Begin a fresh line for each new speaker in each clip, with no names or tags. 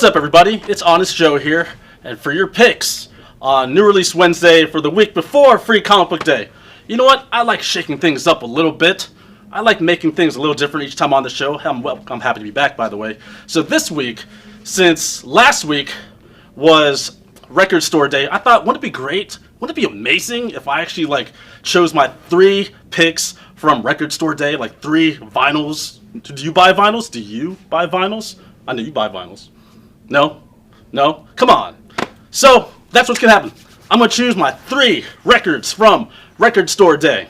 What's up, everybody? It's Honest Joe here, and for your picks on New Release Wednesday for the week before Free Comic Book Day. You know what? I like shaking things up a little bit. I like making things a little different each time on the show. I'm happy to be back, by the way. So this week, since last week was Record Store Day, I thought, wouldn't it be great? Wouldn't it be amazing if I actually chose my 3 picks from Record Store Day, like 3 vinyls? Do you buy vinyls? Do you buy vinyls? I know you buy vinyls. No? No? Come on. So, that's what's going to happen. I'm going to choose my 3 records from Record Store Day.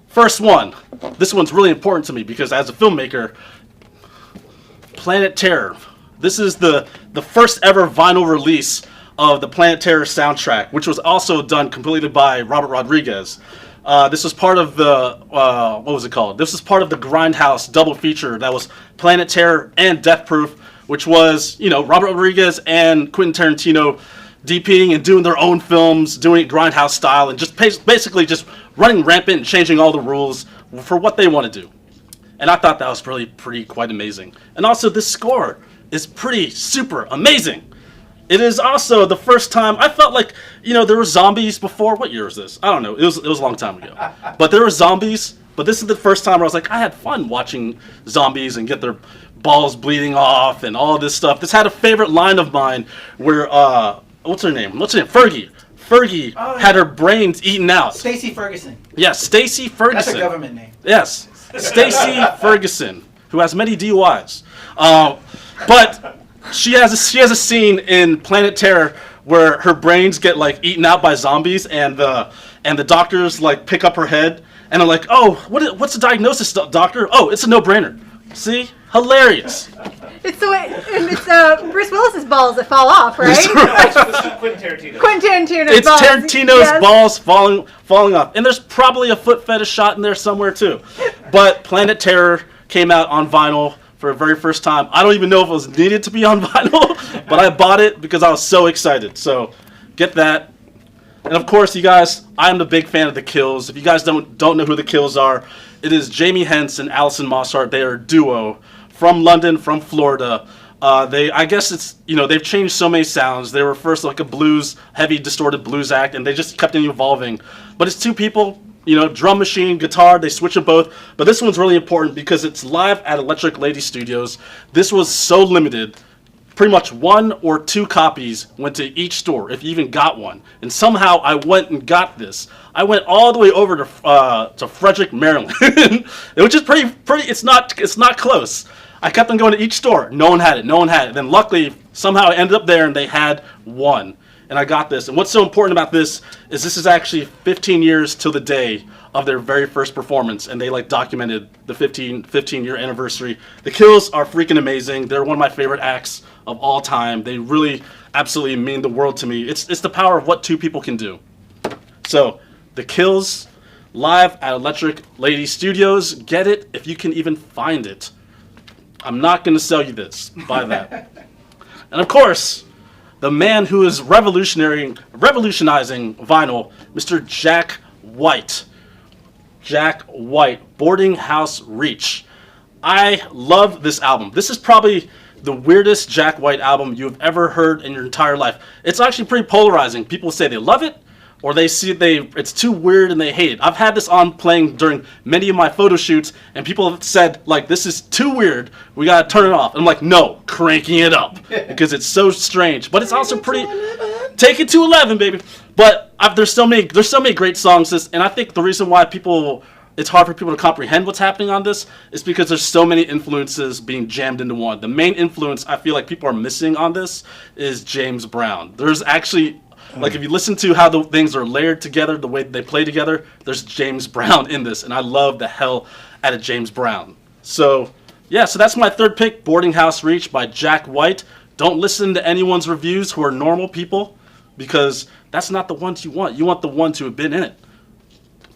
First one. This one's really important to me because as a filmmaker, Planet Terror. This is the first ever vinyl release of the Planet Terror soundtrack, which was also done completely by Robert Rodriguez. This was part of the, what was it called? This was part of the Grindhouse double feature that was Planet Terror and Death Proof, which was, Robert Rodriguez and Quentin Tarantino DPing and doing their own films, doing it Grindhouse style, and just basically just running rampant and changing all the rules for what they want to do. And I thought that was pretty quite amazing. And also, this score is pretty super amazing. It is also the first time I felt like, there were zombies before. What year was this? I don't know. It was a long time ago. But there were zombies. But this is the first time where I was like, I had fun watching zombies and get their balls bleeding off and all this stuff. This had a favorite line of mine where, what's her name? Fergie. Fergie had her brains eaten out.
Stacey Ferguson.
Yes, Stacey Ferguson.
That's a government name.
Yes, Stacey Ferguson, who has many DUIs. But she has a scene in Planet Terror where her brains get eaten out by zombies, and the doctors pick up her head and they're like, "Oh, what's the diagnosis, doctor?" "Oh, it's a no-brainer." See, hilarious.
It's the way, and it's Bruce Willis's balls that fall off, right?
Quentin Tarantino.
Quentin Tarantino's
It's
balls.
Tarantino's balls falling off, and there's probably a foot fetish shot in there somewhere too. But Planet Terror came out on vinyl for the very first time. I don't even know if it was needed to be on vinyl, but I bought it because I was so excited. So get that. And of course, you guys, I'm the big fan of The Kills. If you guys don't know who The Kills are, it is Jamie Hentz and Alison Mosshart. They are a duo from London, from Florida. I guess it's, they've changed so many sounds. They were first a blues, heavy distorted blues act, and they just kept on evolving. But it's 2 people, drum machine, guitar, they switch them both. But this one's really important because it's live at Electric Lady Studios. This was so limited. Pretty much 1 or 2 copies went to each store, if you even got one. And somehow I went and got this. I went all the way over to Frederick, Maryland, which is pretty. It's not close. I kept on going to each store. No one had it. Then luckily, somehow I ended up there and they had one. And I got this. And what's so important about this is actually 15 years till the day of their very first performance. And they documented the 15-year anniversary. The Kills are freaking amazing. They're one of my favorite acts of all time. They really absolutely mean the world to me. It's the power of what 2 people can do. So, The Kills, live at Electric Lady Studios. Get it if you can even find it. I'm not going to sell you this. Buy that. And of course, the man who is revolutionizing vinyl, Mr. Jack White. Jack White, Boarding House Reach. I love this album. This is probably the weirdest Jack White album you've ever heard in your entire life. It's actually pretty polarizing. People say they love it, or they see it's too weird and they hate it. I've had this on playing during many of my photo shoots, and people have said, this is too weird, we gotta turn it off. And I'm like, no, cranking it up, because it's so strange. But it's also pretty, take it to 11, baby. But there's so many great songs, and I think the reason why it's hard for people to comprehend what's happening on this is because there's so many influences being jammed into one. The main influence I feel like people are missing on this is James Brown. There's actually, if you listen to how the things are layered together, the way they play together, there's James Brown in this, and I love the hell out of James Brown. So, yeah, so that's my 3rd pick, Boarding House Reach by Jack White. Don't listen to anyone's reviews who are normal people, because that's not the ones you want. You want the ones who have been in it.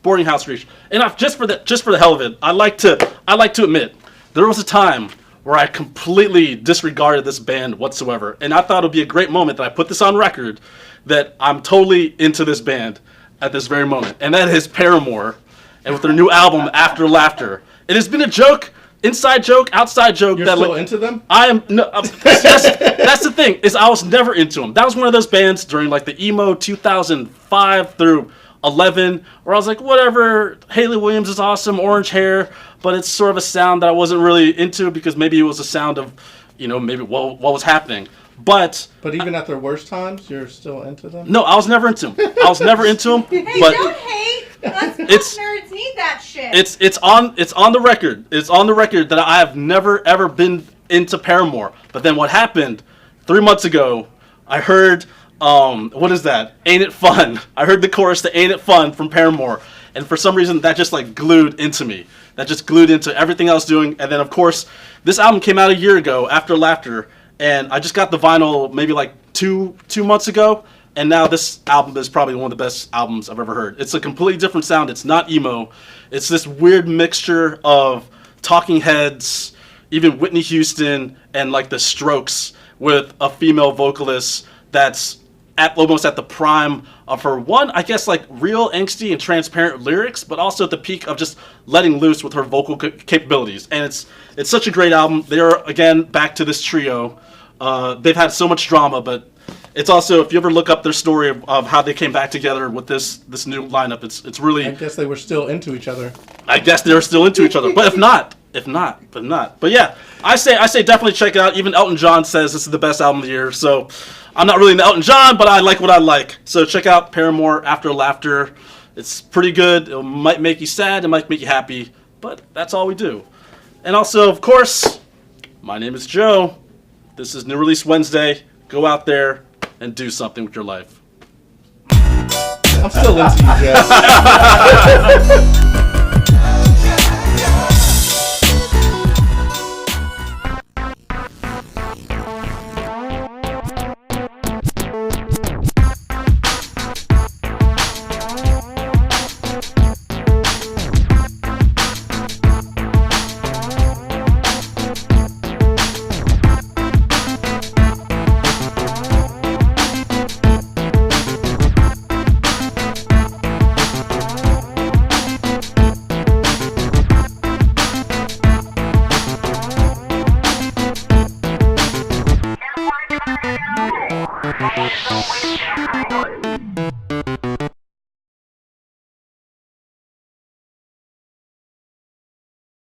Boarding House Reach. And just for the hell of it, I like to admit, there was a time where I completely disregarded this band whatsoever, and I thought it would be a great moment that I put this on record that I'm totally into this band at this very moment, and that is Paramore, and with their new album After Laughter. It has been a joke inside joke, outside joke.
You're
that
still
like,
into them?
I am. No, that's the thing is I was never into them. That was one of those bands during like the emo 2005 through 11 where I was like, whatever. Haley Williams is awesome, orange hair, but it's sort of a sound that I wasn't really into because maybe it was a sound of, maybe what was happening. But
even at their worst times, you're still into them?
no, I was never into them. I was never into them.
Hey,
But
don't hate. Us
It's-
nerds need that shit.
it's on the record. It's on the record that I have never ever been into Paramore. But then what happened 3 months ago? I heard what is that? Ain't It Fun? I heard the chorus to Ain't It Fun from Paramore, and for some reason that just like glued into me. That just glued into everything I was doing. And then of course this album came out a year ago, After Laughter, and I just got the vinyl maybe like two months ago. And now this album is probably one of the best albums I've ever heard. It's a completely different sound. It's not emo. It's this weird mixture of Talking Heads, even Whitney Houston, and like the Strokes with a female vocalist that's almost at the prime of her I guess like real angsty and transparent lyrics, but also at the peak of just letting loose with her vocal capabilities. And it's such a great album. They're again back to this trio. They've had so much drama, but it's also, if you ever look up their story of how they came back together with this new lineup, it's really.
I guess they were still into each other.
I guess they're still into each other, but if not. But yeah, I say definitely check it out. Even Elton John says this is the best album of the year. So I'm not really into Elton John, but I like what I like. So check out Paramore After Laughter. It's pretty good. It might make you sad. It might make you happy, but that's all we do. And also, of course, my name is Joe. This is New Release Wednesday. Go out there and do something with your life.
I'm still into you, Jeff.